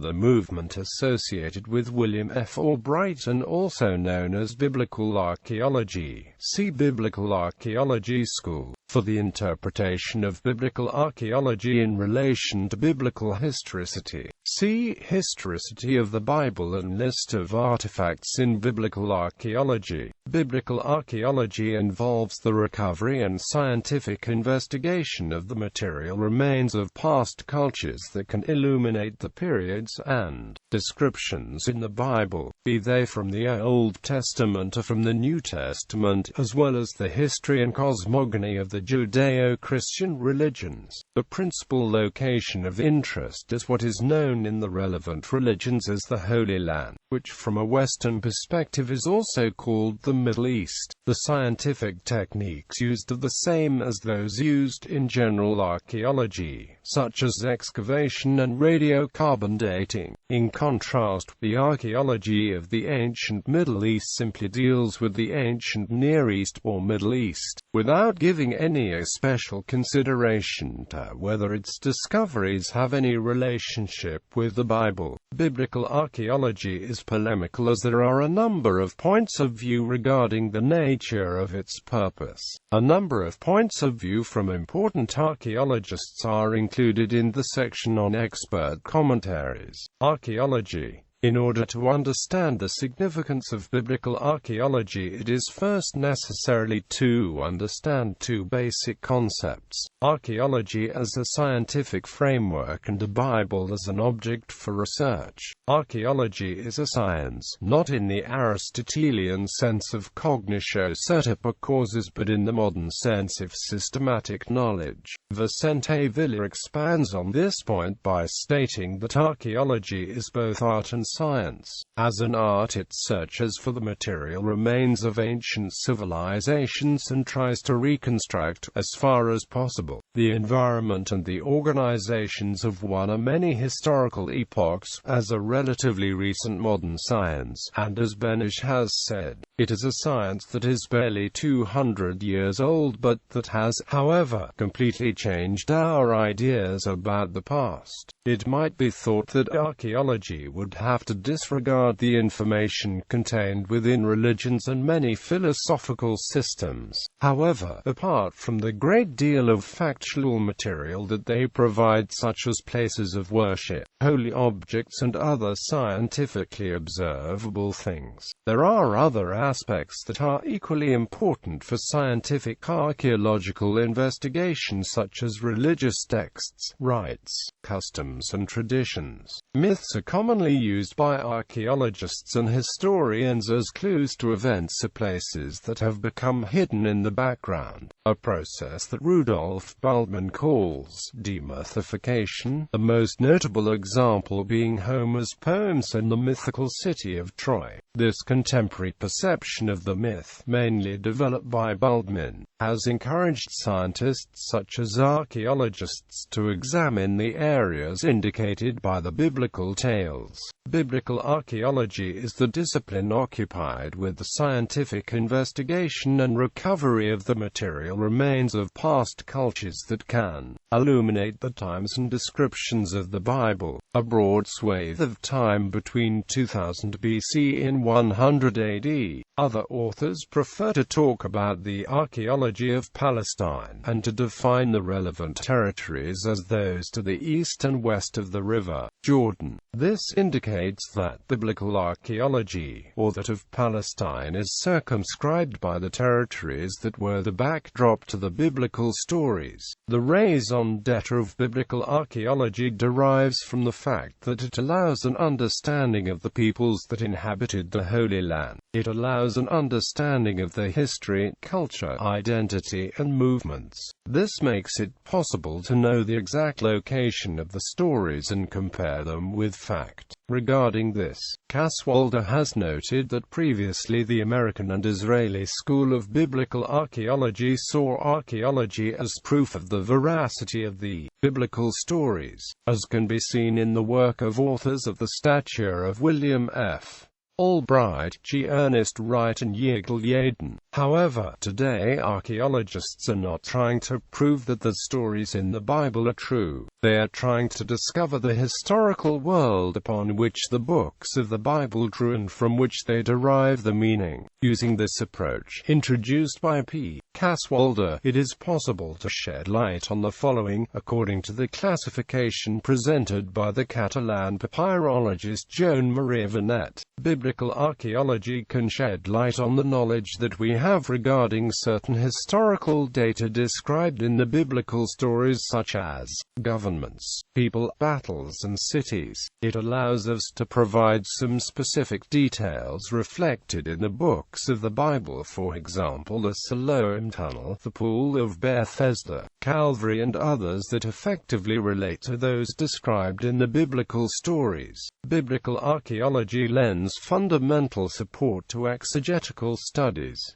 the movement associated with William F.Albright and also known as Biblical Archaeology. See Biblical Archaeology School for the interpretation of biblical archaeology in relation to biblical historicity. See Historicity of the Bible and list of artifacts in biblical archaeology. Biblical archaeology involves the recovery and scientific investigation of the material remains of past cultures that can illuminate the periods and descriptions in the Bible, be they from the Old Testament or from the New Testament, as well as the history and cosmogony of the Judeo-Christian religions. The principal location of interest is what is known in the relevant religions as the Holy Land, which from a Western perspective is also called the Middle East. The scientific techniques used are the same as those used in general archaeology, such as excavation and radiocarbon dating. In contrast, the archaeology of the ancient Middle East simply deals with the ancient Near East or Middle East, without giving any special consideration to whether its discoveries have any relationship with the Bible. Biblical archaeology is polemical as there are a number of points of view regarding the nature of its purpose. A number of points of view from important archaeologists are included in the section on expert commentaries. Archaeology. In order to understand the significance of biblical archaeology, it is first necessary to understand two basic concepts: archaeology as a scientific framework and the Bible as an object for research. Archaeology is a science, not in the Aristotelian sense of cognitio certa per causes but in the modern sense of systematic knowledge. Vicente Villa expands on this point by stating that archaeology is both art and science. As an art, it searches for the material remains of ancient civilizations and tries to reconstruct, as far as possible, the environment and the organizations of one or many historical epochs. As a relatively recent modern science, and as Benish has said, it is a science that is barely 200 years old but that has, however, completely changed our ideas about the past. It might be thought that archaeology would have to disregard the information contained within religions and many philosophical systems. However, apart from the great deal of factual material that they provide, such as places of worship, holy objects and other scientifically observable things, there are other aspects that are equally important for scientific archaeological investigation, such as religious texts, rites, customs and traditions. Myths are commonly used by archaeologists and historians as clues to events or places that have become hidden in the background, a process that Rudolf Bultmann calls demythification, the most notable example being Homer's poems and the mythical city of Troy. This contemporary perception of the myth, mainly developed by Bultmann, has encouraged scientists such as archaeologists to examine the areas indicated by the biblical tales. Biblical archaeology is the discipline occupied with the scientific investigation and recovery of the material remains of past cultures that can illuminate the times and descriptions of the Bible. A broad swathe of time between 2000 BC and 100 AD. Other authors prefer to talk about the archaeology of Palestine, and to define the relevant territories as those to the east and west of the river Jordan. This indicates that biblical archaeology, or that of Palestine, is circumscribed by the territories that were the backdrop to the biblical stories. The raison d'etre of biblical archaeology derives from the fact that it allows an understanding of the peoples that inhabited the Holy Land. It allows an understanding of their history, culture, identity, and movements. This makes it possible to know the exact location of the stories and compare them with fact. Regarding this, Caswalder has noted that previously the American and Israeli School of Biblical Archaeology saw archaeology as proof of the veracity of the biblical stories, as can be seen in the work of authors of the stature of William F. Albright, G. Ernest Wright and Yigal Yadin. However, today archaeologists are not trying to prove that the stories in the Bible are true. They are trying to discover the historical world upon which the books of the Bible drew and from which they derive the meaning. Using this approach, introduced by P. Caswalder, it is possible to shed light on the following, according to the classification presented by the Catalan papyrologist Joan Maria Vernet. Biblical archaeology can shed light on the knowledge that we have regarding certain historical data described in the biblical stories, such as governments, people, battles and cities. It allows us to provide some specific details reflected in the books of the Bible, for example the Siloam Tunnel, the Pool of Bethesda, Calvary and others that effectively relate to those described in the biblical stories. Biblical archaeology lends fundamental support to exegetical studies.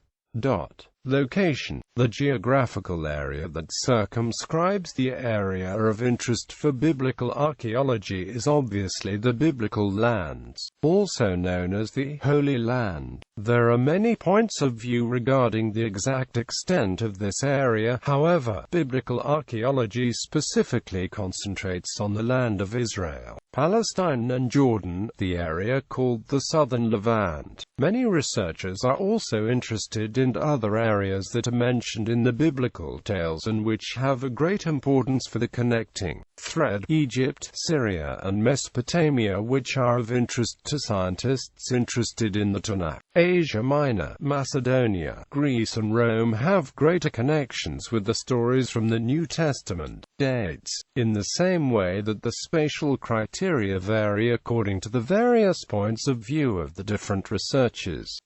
Location. The geographical area that circumscribes the area of interest for biblical archaeology is obviously the biblical lands, also known as the Holy Land. There are many points of view regarding the exact extent of this area. However, biblical archaeology specifically concentrates on the land of Israel, Palestine and Jordan, the area called the Southern Levant. Many researchers are also interested in other areas that are mentioned in the biblical tales and which have a great importance for the connecting thread: Egypt, Syria and Mesopotamia, which are of interest to scientists interested in the Tanakh. Asia Minor, Macedonia, Greece and Rome have greater connections with the stories from the New Testament. Dates. In the same way that the spatial criteria vary according to the various points of view of the different researchers,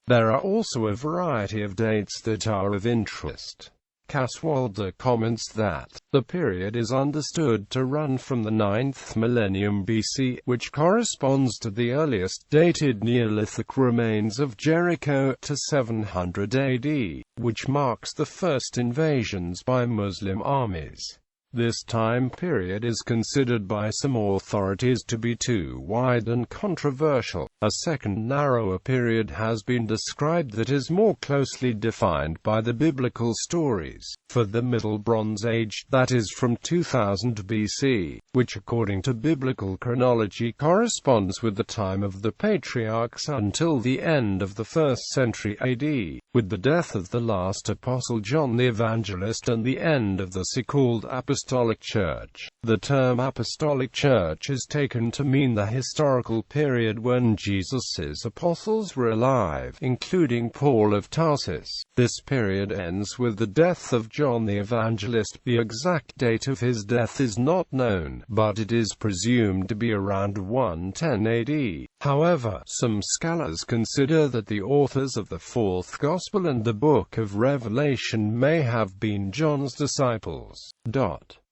there are also a variety of dates that are of interest. Caswalder comments that the period is understood to run from the 9th millennium BC, which corresponds to the earliest dated Neolithic remains of Jericho, to 700 AD, which marks the first invasions by Muslim armies. This time period is considered by some authorities to be too wide and controversial. A second narrower period has been described that is more closely defined by the biblical stories. For the Middle Bronze Age, that is from 2000 BC, which according to biblical chronology corresponds with the time of the patriarchs until the end of the 1st century AD, with the death of the last apostle John the Evangelist and the end of the so-called Apostolic Church. The term Apostolic Church is taken to mean the historical period when Jesus' apostles were alive, including Paul of Tarsus. This period ends with the death of John the Evangelist. The exact date of his death is not known, but it is presumed to be around 110 AD. However, some scholars consider that the authors of the Fourth Gospel and the Book of Revelation may have been John's disciples.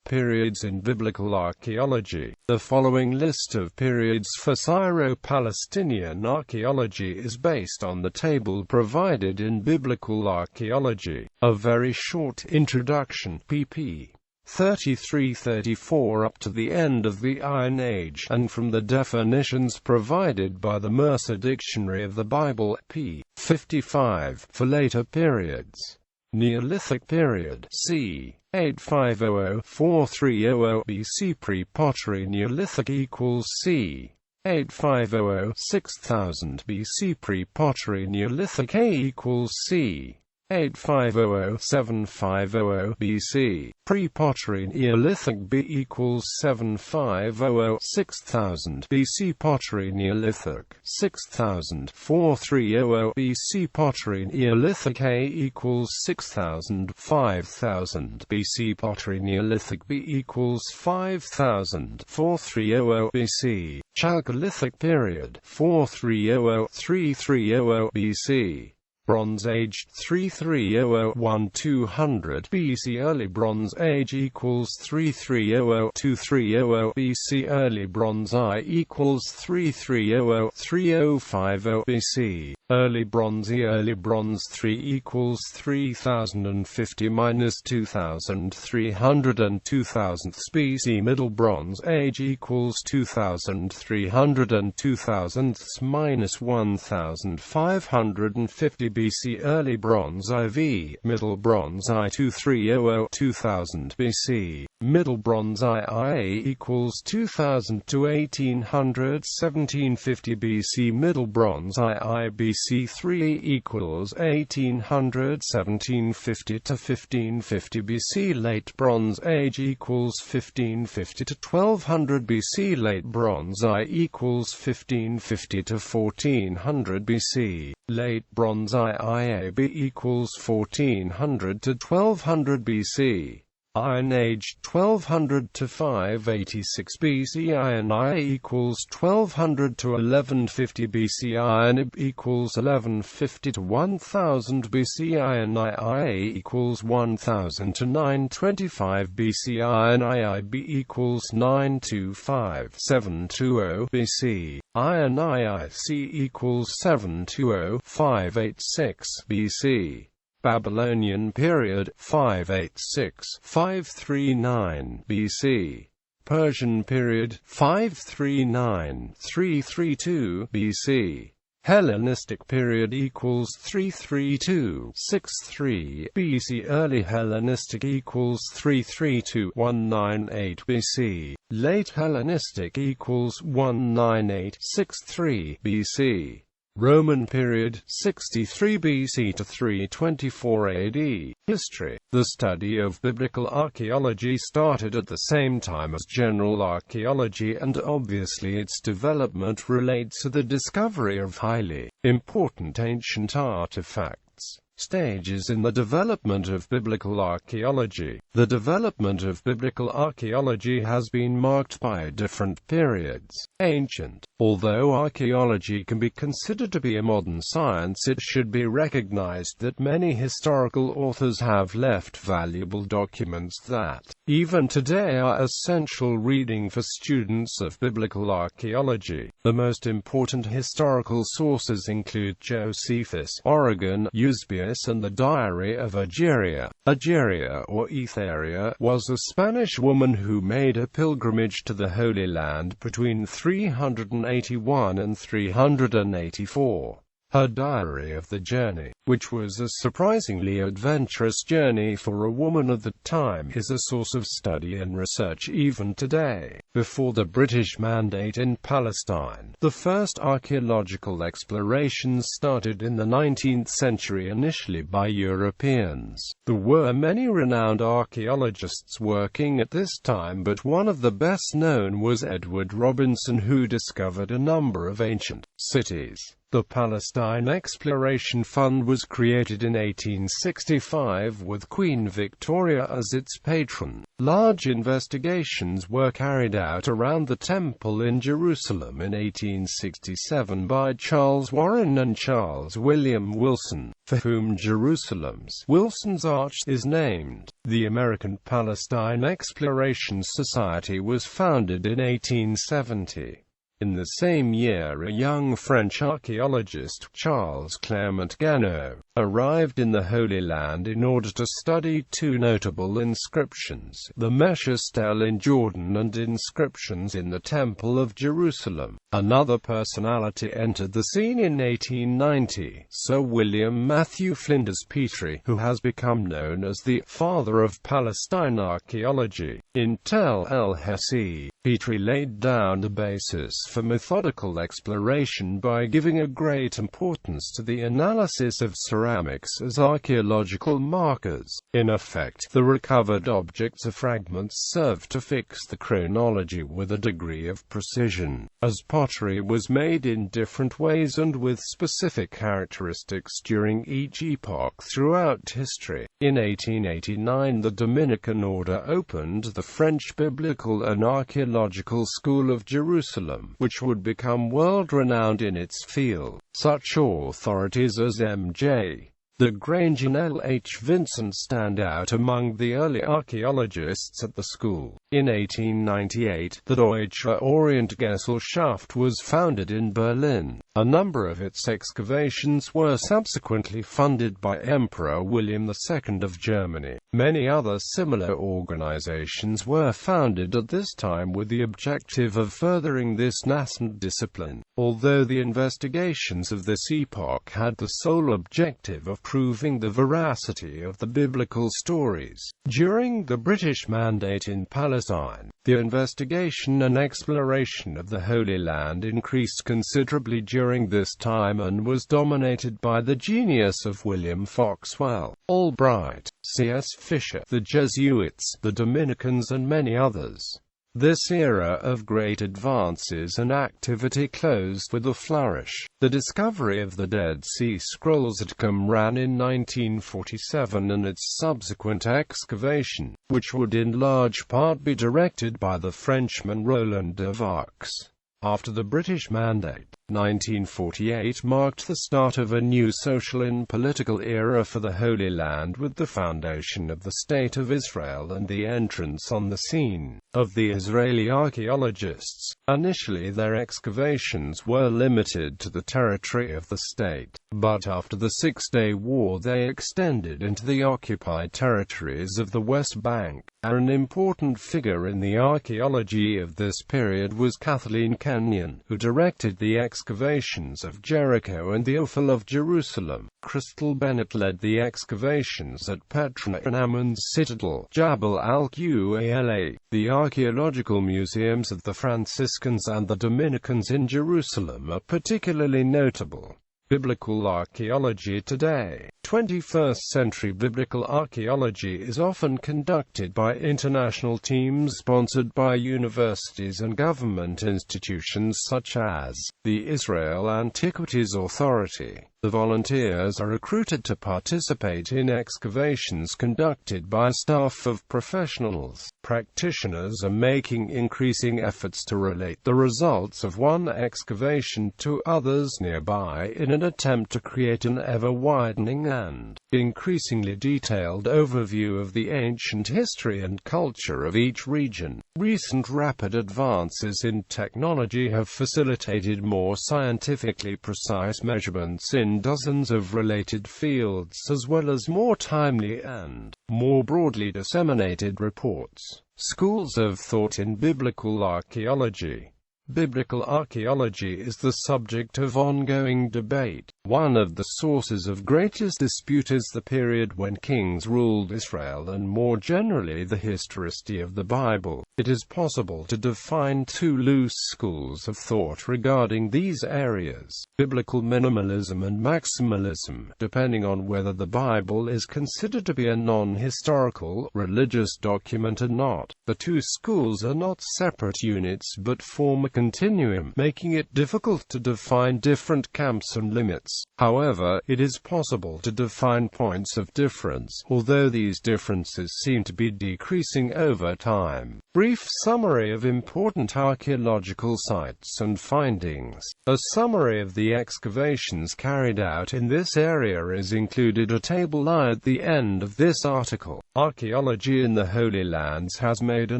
Periods in biblical archaeology. The following list of periods for Syro-Palestinian archaeology is based on the table provided in Biblical Archaeology. A very short introduction, pp. 33-34 up to the end of the Iron Age, and from the definitions provided by the Mercer Dictionary of the Bible, p. 55, for later periods. Neolithic period, c. 8500–4300 BC. Pre-pottery Neolithic equals c. 8500–6000 BC. Pre-pottery Neolithic A equals c. 8500–750 BC. Pre-pottery Neolithic B equals 7500–6000 BC. Pottery Neolithic 6000–430 BC. Pottery Neolithic A equals 6000–5000 BC. Pottery Neolithic B equals 5000–430 BC. Chalcolithic period 430–330 BC. Bronze Age 330–1200 BC. Early Bronze Age equals 330–230 BC. Early Bronze I equals 330–3050 BC. Early Bronze E. Early Bronze III equals 3050–2300 and 2000th BC. Middle Bronze Age equals 2300 and 2000–1550 BC. Early Bronze IV. Middle Bronze I 230–2000 BC. Middle Bronze II equals 2000 to 1800, 1750 BC. Middle Bronze II BC 3 equals 1800, 1750 to 1550 BC. Late Bronze Age equals 1550 to 1200 BC. Late Bronze I equals 1550 to 1400 BC. Late Bronze IAB equals 1400 to 1200 BC. Iron Age 1200 to 586 BC. Iron I equals 1200 to 1150 BC. Iron IB equals 1150 to 1000 BC. Iron IA equals 1000 to 925 BC. Iron IIB equals 925 720 BC. Iron IIC equals 720 586 BC. Babylonian period 586-539 BC. Persian period 539-332 BC. Hellenistic period equals 332-63 BC. Early Hellenistic equals 332-198 BC. Late Hellenistic equals 198-63 BC. Roman period 63 BC to 324 AD. History. The study of biblical archaeology started at the same time as general archaeology, and obviously its development relates to the discovery of highly important ancient artifacts. Stages in the development of biblical archaeology. The development of biblical archaeology has been marked by different periods. Ancient. Although archaeology can be considered to be a modern science, it should be recognized that many historical authors have left valuable documents that, even today, are essential reading for students of biblical archaeology. The most important historical sources include Josephus, Origen, Eusebius, and the Diary of Egeria. Egeria, or Etheria, was a Spanish woman who made a pilgrimage to the Holy Land between 381 and 384. Her diary of the journey, which was a surprisingly adventurous journey for a woman of the time, is a source of study and research even today. Before the British Mandate in Palestine, the first archaeological explorations started in the 19th century, initially by Europeans. There were many renowned archaeologists working at this time, but one of the best known was Edward Robinson, who discovered a number of ancient cities. The Palestine Exploration Fund was created in 1865 with Queen Victoria as its patron. Large investigations were carried out around the Temple in Jerusalem in 1867 by Charles Warren and Charles William Wilson, for whom Jerusalem's Wilson's Arch is named. The American Palestine Exploration Society was founded in 1870. In the same year, a young French archaeologist, Charles Clement Ganneau, arrived in the Holy Land in order to study two notable inscriptions, the Mesha stele in Jordan and inscriptions in the Temple of Jerusalem. Another personality entered the scene in 1890, Sir William Matthew Flinders Petrie, who has become known as the father of Palestine archaeology. In Tel el-Hasi, Petrie laid down the basis for methodical exploration by giving a great importance to the analysis of ceramics as archaeological markers. In effect, the recovered objects or fragments served to fix the chronology with a degree of precision, as pottery was made in different ways and with specific characteristics during each epoch throughout history. In 1889, the Dominican order opened the French Biblical and Archaeological School of Jerusalem, which would become world-renowned in its field. Such authorities as M.J. de Grange and L.H. Vincent stand out among the early archaeologists at the school. In 1898, the Deutsche Orientgesellschaft was founded in Berlin. A number of its excavations were subsequently funded by Emperor William II of Germany. Many other similar organizations were founded at this time with the objective of furthering this nascent discipline. Although the investigations of this epoch had the sole objective of proving the veracity of the biblical stories. During the British Mandate in Palestine, the investigation and exploration of the Holy Land increased considerably during this time and was dominated by the genius of William F.Albright, C.S. Fisher, the Jesuits, the Dominicans and many others. This era of great advances and activity closed with a flourish. The discovery of the Dead Sea Scrolls at Qumran in 1947 and its subsequent excavation, which would in large part be directed by the Frenchman Roland de Vaux. After the British Mandate, 1948 marked the start of a new social and political era for the Holy Land with the foundation of the State of Israel and the entrance on the scene of the Israeli archaeologists. Initially their excavations were limited to the territory of the state, but after the Six-Day War they extended into the occupied territories of the West Bank. An important figure in the archaeology of this period was Kathleen Kenyon, who directed the excavations of Jericho and the Ophel of Jerusalem. Crystal Bennett led the excavations at Petra and Ammon's citadel, Jabal al-Quala. The archaeological museums of the Franciscans and the Dominicans in Jerusalem are particularly notable. Biblical archaeology today. 21st century biblical archaeology is often conducted by international teams sponsored by universities and government institutions such as the Israel Antiquities Authority. The volunteers are recruited to participate in excavations conducted by staff of professionals. Practitioners are making increasing efforts to relate the results of one excavation to others nearby in an attempt to create an ever-widening and increasingly detailed overview of the ancient history and culture of each region. Recent rapid advances in technology have facilitated more scientifically precise measurements in dozens of related fields, as well as more timely and more broadly disseminated reports. Schools of thought in biblical archaeology. Biblical archaeology is the subject of ongoing debate. One of the sources of greatest dispute is the period when kings ruled Israel and more generally the historicity of the Bible. It is possible to define two loose schools of thought regarding these areas: biblical minimalism and maximalism, depending on whether the Bible is considered to be a non-historical, religious document or not. The two schools are not separate units but form a continuum, making it difficult to define different camps and limits. However, it is possible to define points of difference, although these differences seem to be decreasing over time. Brief summary of important archaeological sites and findings. A summary of the excavations carried out in this area is included a table at the end of this article. Archaeology in the Holy Lands has made a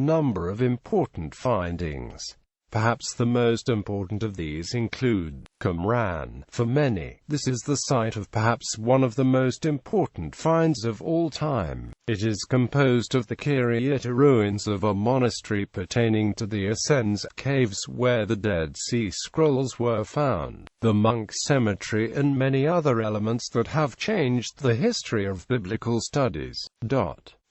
number of important findings. Perhaps the most important of these include Qumran. For many, this is the site of perhaps one of the most important finds of all time. It is composed of the Kiryat ruins of a monastery pertaining to the Essens caves where the Dead Sea Scrolls were found, the monk cemetery and many other elements that have changed the history of biblical studies.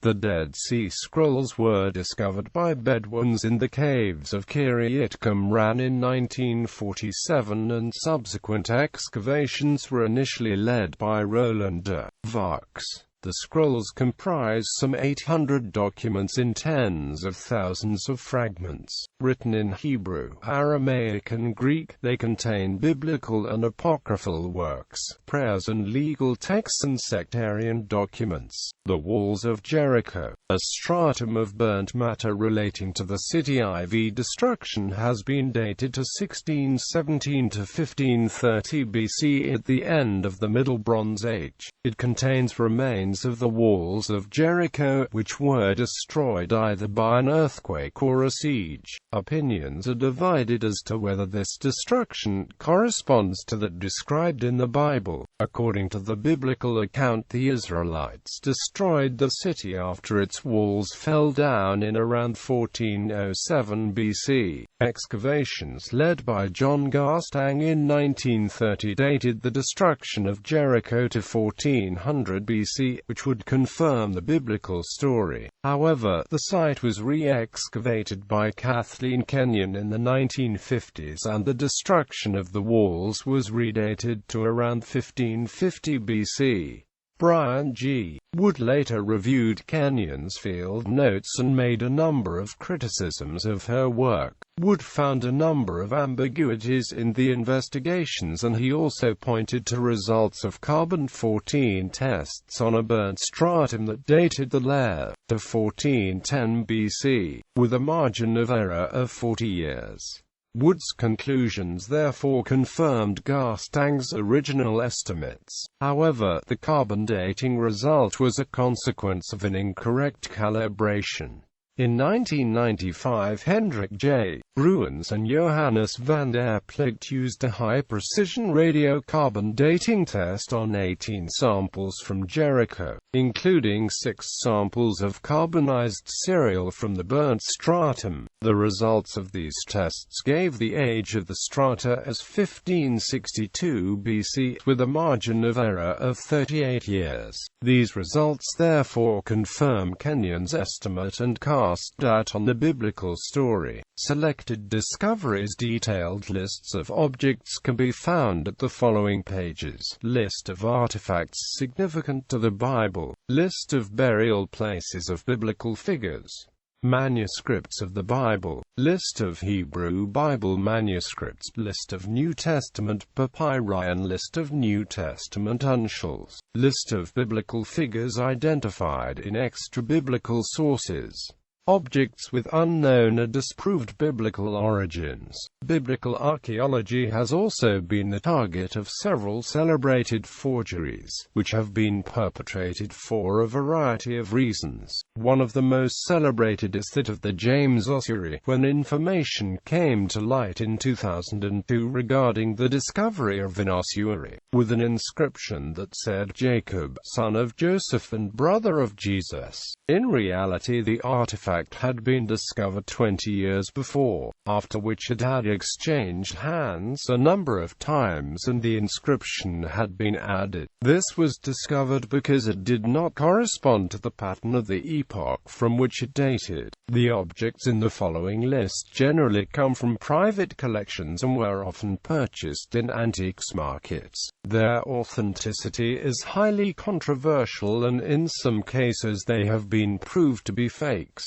The Dead Sea Scrolls were discovered by Bedouins in the caves of Kiryat Qumran in 1947 and subsequent excavations were initially led by Roland de Vaux. The scrolls comprise some 800 documents in tens of thousands of fragments. Written in Hebrew, Aramaic and Greek, they contain biblical and apocryphal works, prayers and legal texts and sectarian documents. The Walls of Jericho, a stratum of burnt matter relating to the city IV destruction, has been dated to 1617 to 1530 BC at the end of the Middle Bronze Age. It contains remains of the Walls of Jericho, which were destroyed either by an earthquake or a siege. Opinions are divided as to whether this destruction corresponds to that described in the Bible. According to the biblical account, the Israelites destroyed the city after its its walls fell down in around 1407 BC. Excavations led by John Garstang in 1930 dated the destruction of Jericho to 1400 BC, which would confirm the biblical story. However, the site was re-excavated by Kathleen Kenyon in the 1950s, and the destruction of the walls was redated to around 1550 BC. Brian G. Wood later reviewed Kenyon's field notes and made a number of criticisms of her work. Wood found a number of ambiguities in the investigations, and he also pointed to results of carbon-14 tests on a burnt stratum that dated the layer to 1410 BC, with a margin of error of 40 years. Wood's conclusions therefore confirmed Garstang's original estimates. However, the carbon dating result was a consequence of an incorrect calibration. In 1995, Hendrik J. Bruins and Johannes van der Plicht used a high-precision radiocarbon dating test on 18 samples from Jericho, including 6 samples of carbonized cereal from the burnt stratum. The results of these tests gave the age of the strata as 1562 BC, with a margin of error of 38 years. These results therefore confirm Kenyon's estimate and cast doubt on the biblical story. Selected discoveries. Detailed lists of objects can be found at the following pages. List of artifacts significant to the Bible. List of burial places of biblical figures. Manuscripts of the Bible. List of Hebrew Bible manuscripts. List of New Testament papyri and list of New Testament uncials. List of biblical figures identified in extra-biblical sources. Objects with unknown or disproved biblical origins. Biblical archaeology has also been the target of several celebrated forgeries, which have been perpetrated for a variety of reasons. One of the most celebrated is that of the James Ossuary, when information came to light in 2002 regarding the discovery of an ossuary, with an inscription that said Jacob, son of Joseph and brother of Jesus. In reality, the artifact had been discovered 20 years before, after which it had exchanged hands a number of times and the inscription had been added. This was discovered because it did not correspond to the pattern of the epoch from which it dated. The objects in the following list generally come from private collections and were often purchased in antiques markets. Their authenticity is highly controversial, and in some cases they have been proved to be fakes.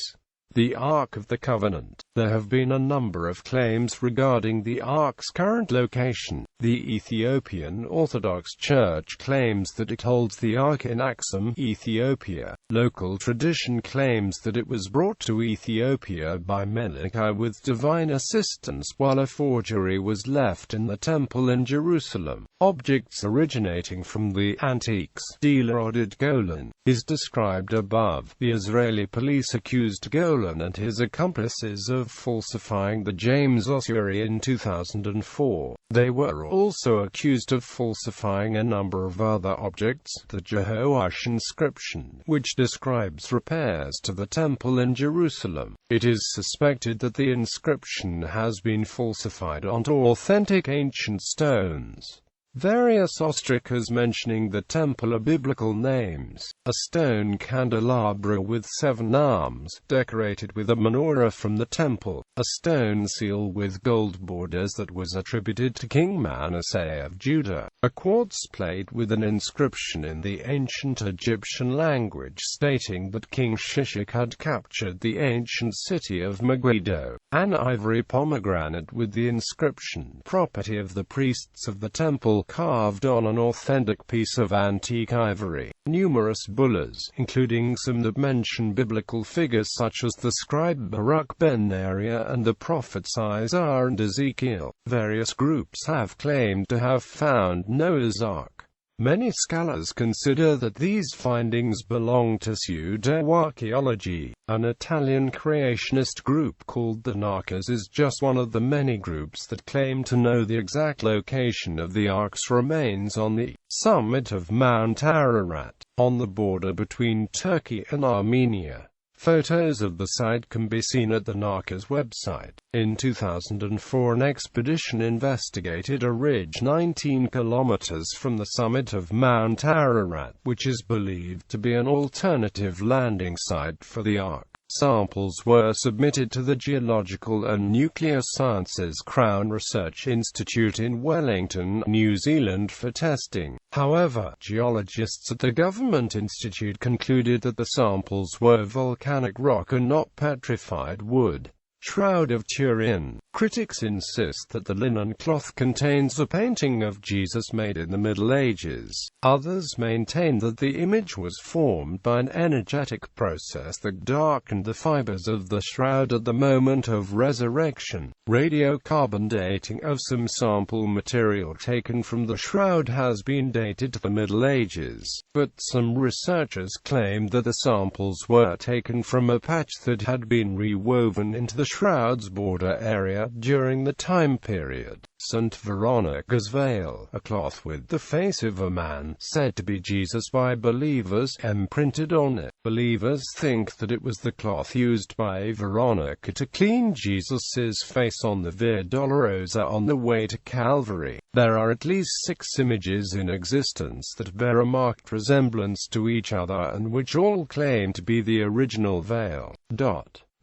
The Ark of the Covenant. There have been a number of claims regarding the Ark's current location. The Ethiopian Orthodox Church claims that it holds the Ark in Aksum, Ethiopia. Local tradition claims that it was brought to Ethiopia by Menelik with divine assistance, while a forgery was left in the temple in Jerusalem. Objects originating from the antiques dealer Oded Golan is described above. The Israeli police accused Golan and his accomplices of falsifying the James Ossuary in 2004. They were also accused of falsifying a number of other objects. The Jehoash Inscription, which describes repairs to the temple in Jerusalem. It is suspected that the inscription has been falsified onto authentic ancient stones. Various ostracas mentioning the temple are biblical names. A stone candelabra with 7 arms, decorated with a menorah from the temple. A stone seal with gold borders that was attributed to King Manasseh of Judah. A quartz plate with an inscription in the ancient Egyptian language stating that King Shishak had captured the ancient city of Megiddo. An ivory pomegranate with the inscription, property of the priests of the temple, carved on an authentic piece of antique ivory. Numerous bullahs, including some that mention biblical figures such as the scribe Baruch ben Neriah and the prophets Isaiah and Ezekiel. Various groups have claimed to have found Noah's Ark. Many scholars consider that these findings belong to Judeo-Archaeology. An Italian creationist group called the Narcas is just one of the many groups that claim to know the exact location of the Ark's remains on the summit of Mount Ararat, on the border between Turkey and Armenia. Photos of the site can be seen at the NACA's website. In 2004, an expedition investigated a ridge 19 kilometers from the summit of Mount Ararat, which is believed to be an alternative landing site for the Ark. Samples were submitted to the Geological and Nuclear Sciences Crown Research Institute in Wellington, New Zealand for testing. However, geologists at the Government Institute concluded that the samples were volcanic rock and not petrified wood. Shroud of Turin. Critics insist that the linen cloth contains a painting of Jesus made in the Middle Ages. Others maintain that the image was formed by an energetic process that darkened the fibers of the shroud at the moment of resurrection. Radiocarbon dating of some sample material taken from the shroud has been dated to the Middle Ages, but some researchers claim that the samples were taken from a patch that had been rewoven into the shroud's border area during the time period. St. Veronica's veil, a cloth with the face of a man, said to be Jesus by believers, imprinted on it. Believers think that it was the cloth used by Veronica to clean Jesus's face on the Via Dolorosa on the way to Calvary. There are at least 6 images in existence that bear a marked resemblance to each other and which all claim to be the original veil.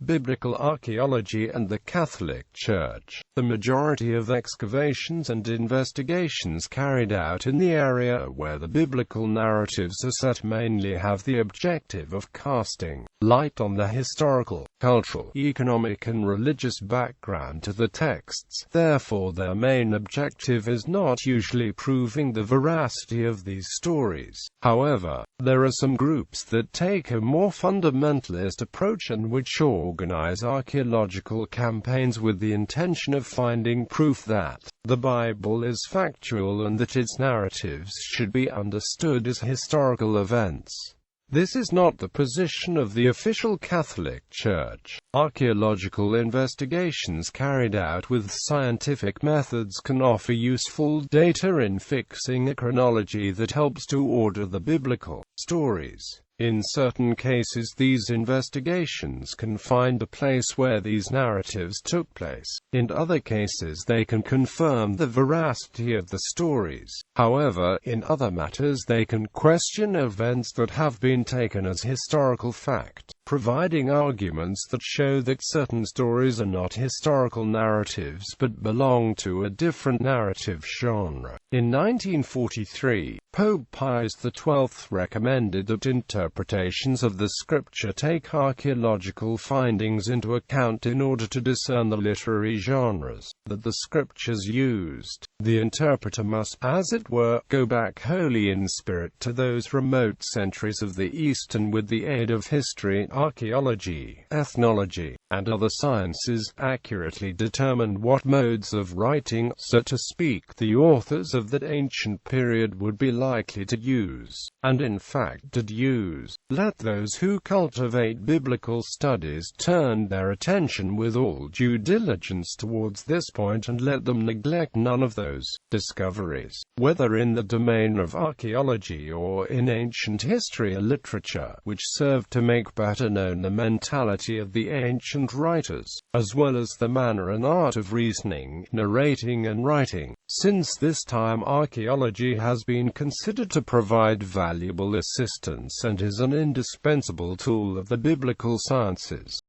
Biblical archaeology and the Catholic Church. The majority of excavations and investigations carried out in the area where the biblical narratives are set mainly have the objective of casting light on the historical, cultural, economic and religious background to the texts. Therefore, their main objective is not usually proving the veracity of these stories. However, there are some groups that take a more fundamentalist approach and which organize archaeological campaigns with the intention of finding proof that the Bible is factual and that its narratives should be understood as historical events. This is not the position of the official Catholic Church. Archaeological investigations carried out with scientific methods can offer useful data in fixing a chronology that helps to order the biblical stories. In certain cases, these investigations can find the place where these narratives took place. In other cases, they can confirm the veracity of the stories. However, in other matters, they can question events that have been taken as historical fact, providing arguments that show that certain stories are not historical narratives but belong to a different narrative genre. In 1943, Pope Pius XII recommended that interpretations of the scripture take archaeological findings into account in order to discern the literary genres that the scriptures used. The interpreter must, as it were, go back wholly in spirit to those remote centuries of the East and with the aid of history, archaeology, ethnology, and other sciences, accurately determine what modes of writing, so to speak, the authors of that ancient period would be likely to use, and in fact did use. Let those who cultivate biblical studies turn their attention with all due diligence towards this point and let them neglect none of those discoveries, whether in the domain of archaeology or in ancient history or literature, which serve to make better known the mentality of the ancient writers, as well as the manner and art of reasoning, narrating and writing. Since this time, archaeology has been considered to provide valuable assistance and is an indispensable tool of the biblical sciences.